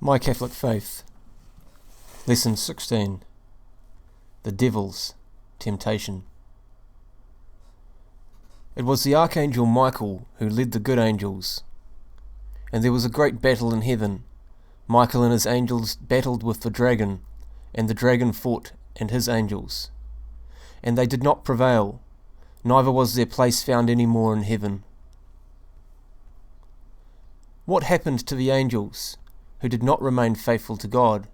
My Catholic Faith. Lesson 16. The Devils, Temptation. It was the Archangel Michael who led the good angels. And there was a great battle in heaven. Michael and his angels battled with the dragon, and the dragon fought and his angels. And they did not prevail, neither was their place found any more in heaven. What happened to the angels who did not remain faithful to God?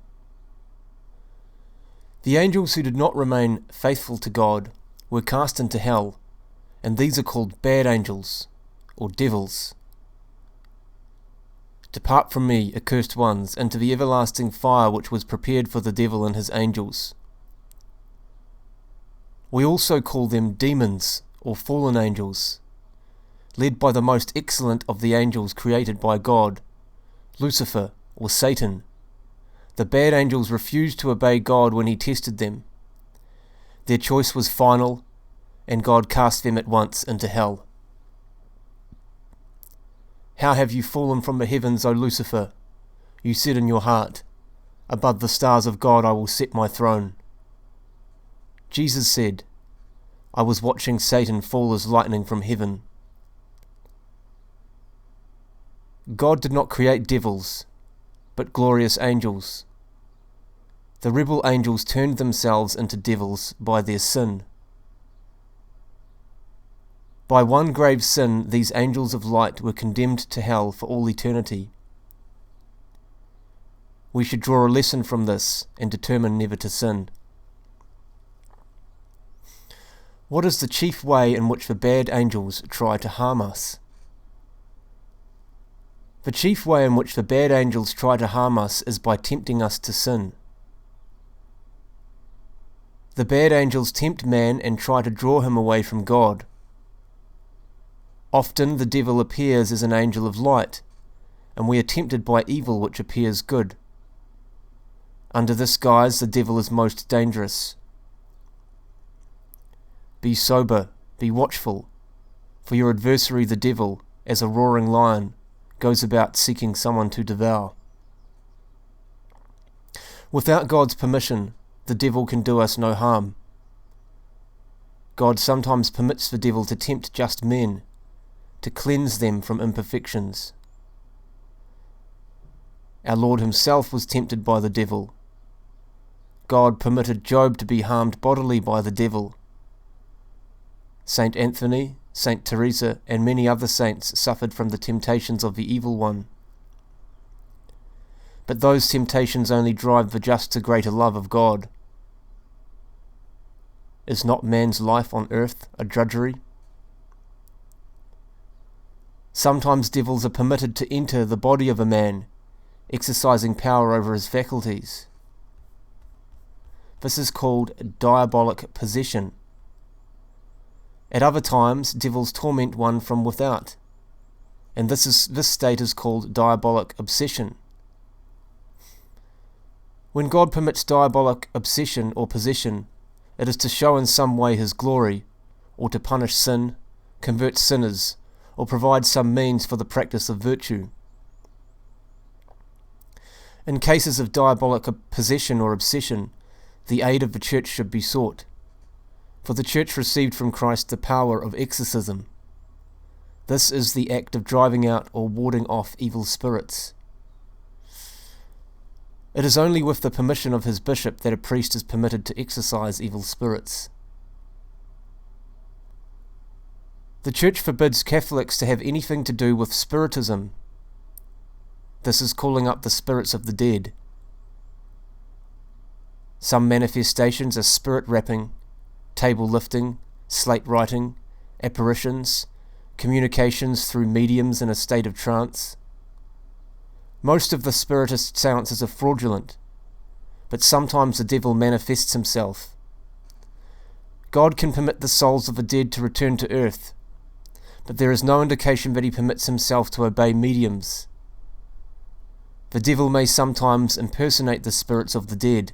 The angels who did not remain faithful to God were cast into hell, and these are called bad angels, or devils. Depart from me, accursed ones, into the everlasting fire which was prepared for the devil and his angels. We also call them demons, or fallen angels, led by the most excellent of the angels created by God, Lucifer, or Satan. The bad angels refused to obey God when he tested them. Their choice was final, and God cast them at once into hell. How have you fallen from the heavens, O Lucifer? You said in your heart, above the stars of God I will set my throne. Jesus said, I was watching Satan fall as lightning from heaven. God did not create devils, but glorious angels. The rebel angels turned themselves into devils by their sin. By one grave sin, these angels of light were condemned to hell for all eternity. We should draw a lesson from this and determine never to sin. What is the chief way in which the bad angels try to harm us? The chief way in which the bad angels try to harm us is by tempting us to sin. The bad angels tempt man and try to draw him away from God. Often the devil appears as an angel of light, and we are tempted by evil which appears good. Under this guise, the devil is most dangerous. Be sober, be watchful, for your adversary the devil, as a roaring lion, goes about seeking someone to devour. Without God's permission, the devil can do us no harm. God sometimes permits the devil to tempt just men, to cleanse them from imperfections. Our Lord himself was tempted by the devil. God permitted Job to be harmed bodily by the devil. Saint Anthony, Saint Teresa, and many other saints suffered from the temptations of the evil one. But those temptations only drive the just to greater love of God. Is not man's life on earth a drudgery? Sometimes devils are permitted to enter the body of a man, exercising power over his faculties. This is called diabolic possession. At other times, devils torment one from without, and this state is called diabolic obsession. When God permits diabolic obsession or possession, it is to show in some way his glory, or to punish sin, convert sinners, or provide some means for the practice of virtue. In cases of diabolic possession or obsession, the aid of the Church should be sought. For the Church received from Christ the power of exorcism. This is the act of driving out or warding off evil spirits. It is only with the permission of his bishop that a priest is permitted to exorcise evil spirits. The Church forbids Catholics to have anything to do with spiritism. This is calling up the spirits of the dead. Some manifestations are spirit rapping, table lifting, slate writing, apparitions, communications through mediums in a state of trance. Most of the spiritist seances are fraudulent, but sometimes the devil manifests himself. God can permit the souls of the dead to return to earth, but there is no indication that he permits himself to obey mediums. The devil may sometimes impersonate the spirits of the dead.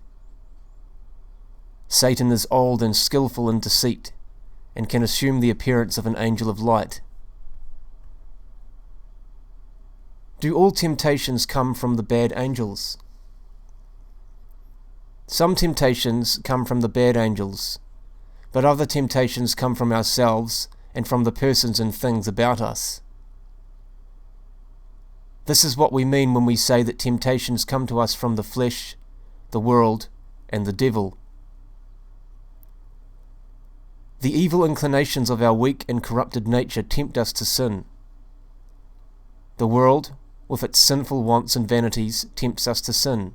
Satan is old and skillful in deceit, and can assume the appearance of an angel of light. Do all temptations come from the bad angels? Some temptations come from the bad angels, but other temptations come from ourselves and from the persons and things about us. This is what we mean when we say that temptations come to us from the flesh, the world, and the devil. The evil inclinations of our weak and corrupted nature tempt us to sin. The world, with its sinful wants and vanities, tempts us to sin.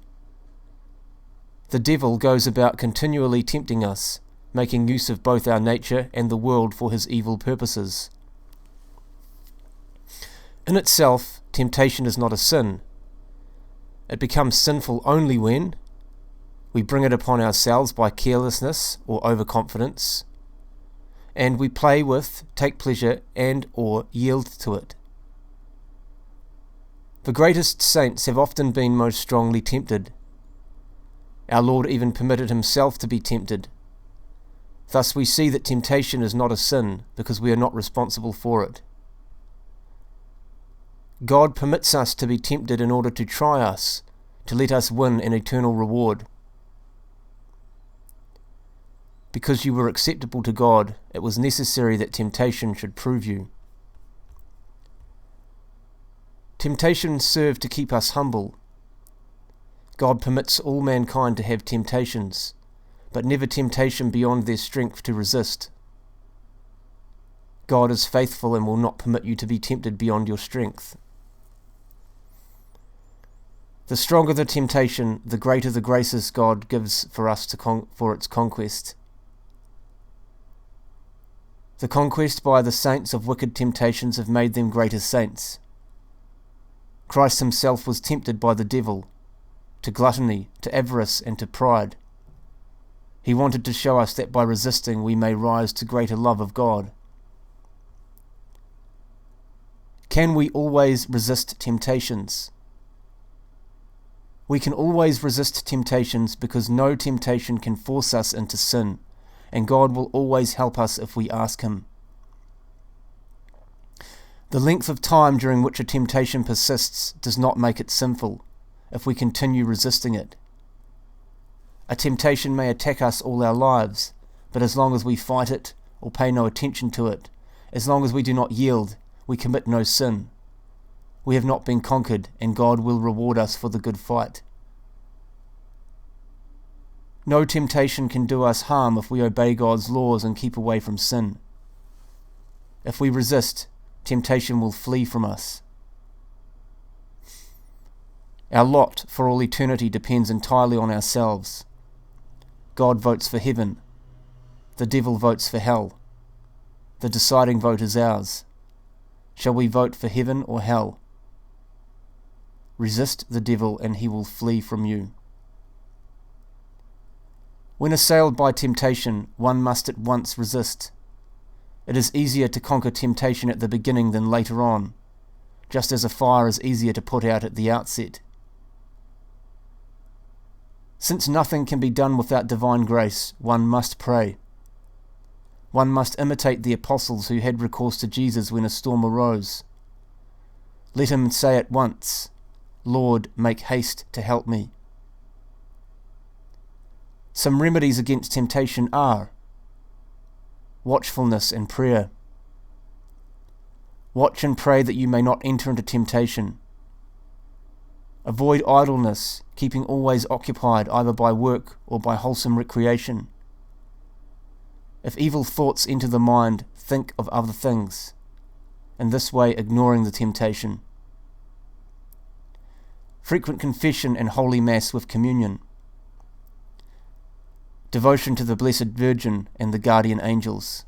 The devil goes about continually tempting us, making use of both our nature and the world for his evil purposes. In itself, temptation is not a sin. It becomes sinful only when we bring it upon ourselves by carelessness or overconfidence, and we play with, take pleasure, and or yield to it. The greatest saints have often been most strongly tempted. Our Lord even permitted himself to be tempted. Thus we see that temptation is not a sin because we are not responsible for it. God permits us to be tempted in order to try us, to let us win an eternal reward. Because you were acceptable to God, it was necessary that temptation should prove you. Temptations serve to keep us humble. God permits all mankind to have temptations, but never temptation beyond their strength to resist. God is faithful and will not permit you to be tempted beyond your strength. The stronger the temptation, the greater the graces God gives for us for its conquest. The conquest by the saints of wicked temptations have made them greater saints. Christ himself was tempted by the devil, to gluttony, to avarice, and to pride. He wanted to show us that by resisting we may rise to greater love of God. Can we always resist temptations? We can always resist temptations because no temptation can force us into sin, and God will always help us if we ask him. The length of time during which a temptation persists does not make it sinful, if we continue resisting it. A temptation may attack us all our lives, but as long as we fight it or pay no attention to it, as long as we do not yield, we commit no sin. We have not been conquered, and God will reward us for the good fight. No temptation can do us harm if we obey God's laws and keep away from sin. If we resist, temptation will flee from us. Our lot for all eternity depends entirely on ourselves. God votes for heaven. The devil votes for hell. The deciding vote is ours. Shall we vote for heaven or hell? Resist the devil and he will flee from you. When assailed by temptation, one must at once resist. It is easier to conquer temptation at the beginning than later on, just as a fire is easier to put out at the outset. Since nothing can be done without divine grace, one must pray. One must imitate the apostles who had recourse to Jesus when a storm arose. Let him say at once, "Lord, make haste to help me." Some remedies against temptation are watchfulness and prayer. Watch and pray that you may not enter into temptation. Avoid idleness, keeping always occupied either by work or by wholesome recreation. If evil thoughts enter the mind, think of other things, in this way ignoring the temptation. Frequent confession and Holy Mass with communion. Devotion to the Blessed Virgin and the guardian angels.